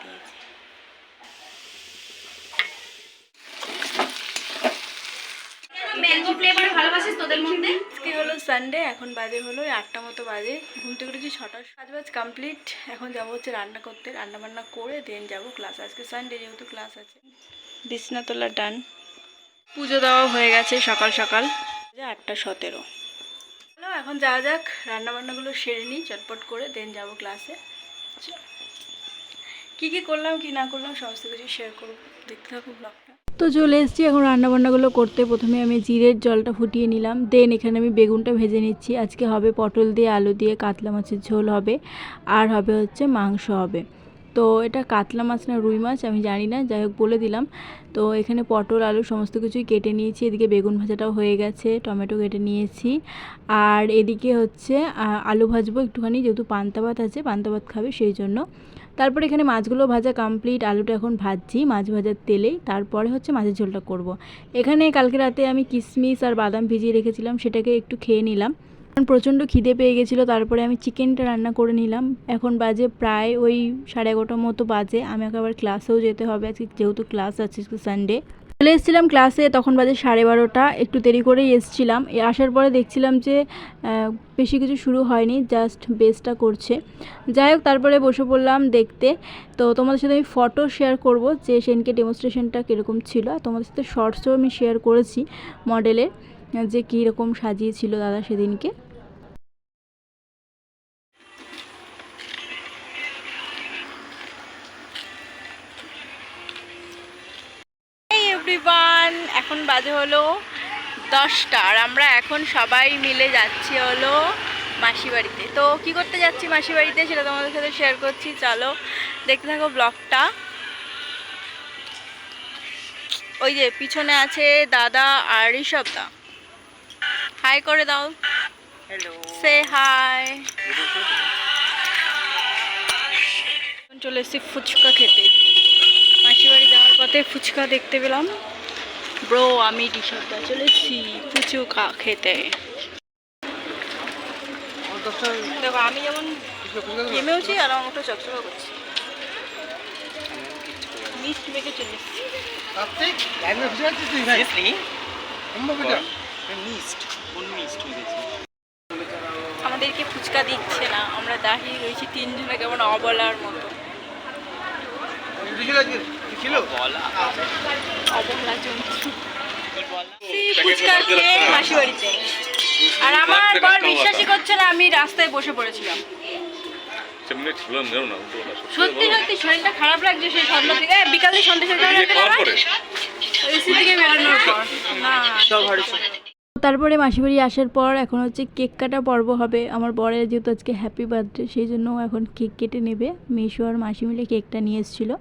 দিয়ে দিয়েছি। Mango flavour ভালোবাসিস তোদের মধ্যে? আজকে হলো সানডে, এখন বাজে হলো 8টা মতো বাজে। ঘুম থেকে উঠেছি 6টার, কাজবাজ কমপ্লিট। এখন যাবো হচ্ছে রান্না করতে, রান্না বান্না করে দেন যাবো ক্লাস। আজকে সানডে যেহেতু ক্লাস আছে। বিছনা তোলা ডান, পুজো দেওয়া হয়ে গেছে সকাল সকাল। 8টা 17। চলো এখন যাওয়া যাক, রান্না বান্নাগুলো সেরে নিই চটপট করে, দেন যাবো ক্লাসে। চলো কী কী করলাম কি না করলাম সমস্ত কিছু শেয়ার করবো, দেখতে থাকো ব্লগটা। তো চলে এসেছি এখন রান্নাবান্নাগুলো করতে। প্রথমে আমি জিরের জলটা ফুটিয়ে নিলাম, দেন এখানে আমি বেগুনটা ভেজে নিচ্ছি। আজকে হবে পটল দিয়ে আলু দিয়ে কাতলা মাছের ঝোল হবে, আর হবে হচ্ছে মাংস হবে। তো এটা কাতলা মাছ না রুই মাছ আমি জানি না, যাই হোক বলে দিলাম। তো এখানে পটল আলু সমস্ত কিছুই কেটে নিয়েছি, এদিকে বেগুন ভাজাটাও হয়ে গেছে, টমেটো কেটে নিয়েছি। আর এদিকে হচ্ছে আলু ভাজবো একটুখানি, যেহেতু পান্তা ভাত আছে, পান্তা ভাত খাবে সেই জন্য। তারপরে এখানে মাছগুলো ভাজা কমপ্লিট, আলুটা এখন ভাজছি মাছ ভাজার তেলেই। তারপরে হচ্ছে মাছের ঝোলটা করব। এখানে কালকে রাতে আমি কিশমিশ আর বাদাম ভিজিয়ে রেখেছিলাম, সেটাকে একটু খেয়ে নিলাম, কারণ প্রচণ্ড খিদে পেয়ে গেছিলো। তারপরে আমি চিকেনটা রান্না করে নিলাম। এখন বাজে প্রায় ওই 11:30 মতো বাজে। আমাকে আবার ক্লাসেও যেতে হবে আজকে, যেহেতু ক্লাস আছে সানডে। চলে এসেছিলাম ক্লাসে, তখন বাজে 12:30। একটু দেরি করেই এসেছিলাম। আসার পরে দেখছিলাম যে বেশি কিছু শুরু হয়নি, জাস্ট বেসটা করছে। যাই হোক তারপরে বসে পড়লাম দেখতে। তো তোমাদের সাথে আমি ফটো শেয়ার করব যে সেদিনকে ডেমনস্ট্রেশনটা কীরকম ছিল। তোমাদের সাথে শর্টসও আমি শেয়ার করেছি মডেলের, যে কীরকম সাজিয়েছিল দাদা সেদিনকে। এভরিওয়ান, এখন বাজে হলো 10টা, আর আমরা এখন সবাই মিলে যাচ্ছি হলো মাসি বাড়িতে। তো কি করতে যাচ্ছি মাসি বাড়িতে সেটা তোমাদের সাথে শেয়ার করছি, চলো দেখতে থাকো ব্লগটা। ওই যে পিছনে আছে দাদা আর ঋষভদা, হাই করে দাও। হ্যালো, সে হাই। চলে এসেছি ফুচকা খেতে, মাসি বাড়ি যাওয়ার পথে ফুচকা দেখতে পেলাম। ব্রো আমি ঋষভদা চলেছি ফুচকা খেতে। দেখো আমি যেমন ঘেমেওছি আর আমার মুখটা চকচকা করছি, মিষ্টি মেখে চলে এসেছি। আমাদেরকে ফুচকা দিচ্ছে না, আমরা দাঁড়িয়ে রয়েছি তিনজনে কেমন অবলার মতো। অবলা জন্তু ফুচকা খেয়ে মাসি বাড়িতে। আর আমার বর বিশ্বাসই করছে না, আমি রাস্তায় বসে পড়েছিলাম। সত্যি সত্যি শরীরটা খারাপ লাগছে সেই সন্ধ্যা থেকে, বিকালে সন্ধ্যা থেকে বেরোনোর পর না। তারপরে মাসি বাড়ি আসার পর এখন হচ্ছে কেক কাটা পর্ব হবে। আমার বরের যেহেতু আজকে হ্যাপি বার্থডে, সেই জন্য এখন কেক কেটে নেবে। মেশো আর মাসি মিলে কেকটা নিয়ে এসেছিলো।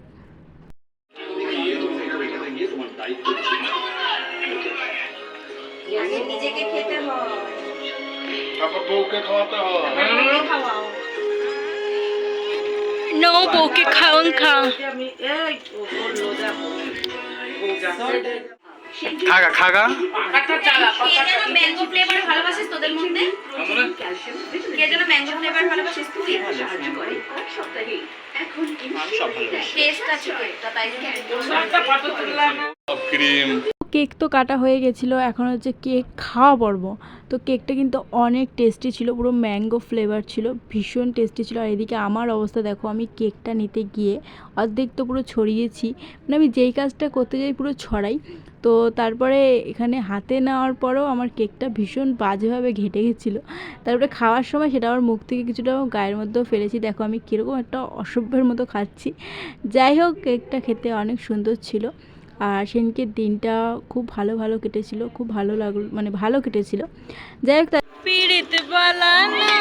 নিজেকে খেতে হয়, বউকে খাওয়াতে হয়। নো বউকে খাওন খা। খাগা খাগা কে যেন ম্যাঙ্গো ফ্লেভার ভালোবাসিস তোদের মধ্যে? কে যেন ম্যাঙ্গো ফ্লেভার ভালোবাসিস তুই? টেস্ট আছে কেকটা, তাই ক্রিম। কেক তো কাটা হয়ে গেছিলো, এখন হচ্ছে কেক খাওয়া পর্ব। তো কেকটা কিন্তু অনেক টেস্টি ছিল, পুরো ম্যাঙ্গো ফ্লেভার ছিল, ভীষণ টেস্টি ছিল। আর এদিকে আমার অবস্থা দেখো, আমি কেকটা নিতে গিয়ে অর্ধেক তো পুরো ছড়িয়েছি, মানে আমি যেই কাজটা করতে যাই পুরো ছড়াই। তো তারপরে এখানে হাতে নেওয়ার পরেও আমার কেকটা ভীষণ বাজেভাবে ঘেটে গেছিলো। তারপরে খাওয়ার সময় সেটা আমার মুখ থেকে কিছুটা গায়ের মধ্যেও ফেলেছি। দেখো আমি কীরকম একটা অসভ্যের মতো খাচ্ছি। যাই হোক কেকটা খেতে অনেক সুন্দর ছিল। আর সেদিনকে দিনটা খুব ভালো কেটেছিল, খুব ভালো লাগলো, মানে ভালো কেটেছিল। যাই হোক পীড়িত বালা না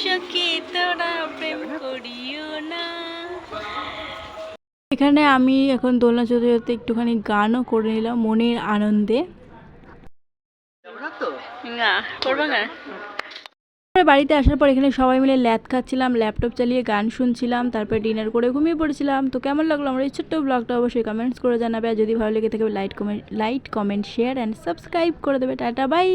সখী তোরা প্রেম করিও না। এখানে আমি এখন দোলনা চড়তে চড়তে একটুখানি গানও করে নিলাম মনের আনন্দে। না করবা না। বাড়িতে আসার পর এখানে সবাই মিলে ল্যাদ খাচ্ছিলাম, ল্যাপটপ চালিয়ে গান শুনছিলাম, তারপরে ডিনার করে ঘুমিয়ে পড়েছিলাম। তো কেমন লাগলো আমার এই ছোট্ট ব্লগটা অবশ্যই কমেন্টস করে জানাবে। আর যদি ভালো লেগে থাকে like comment share and subscribe করে দেবে। Tata bye.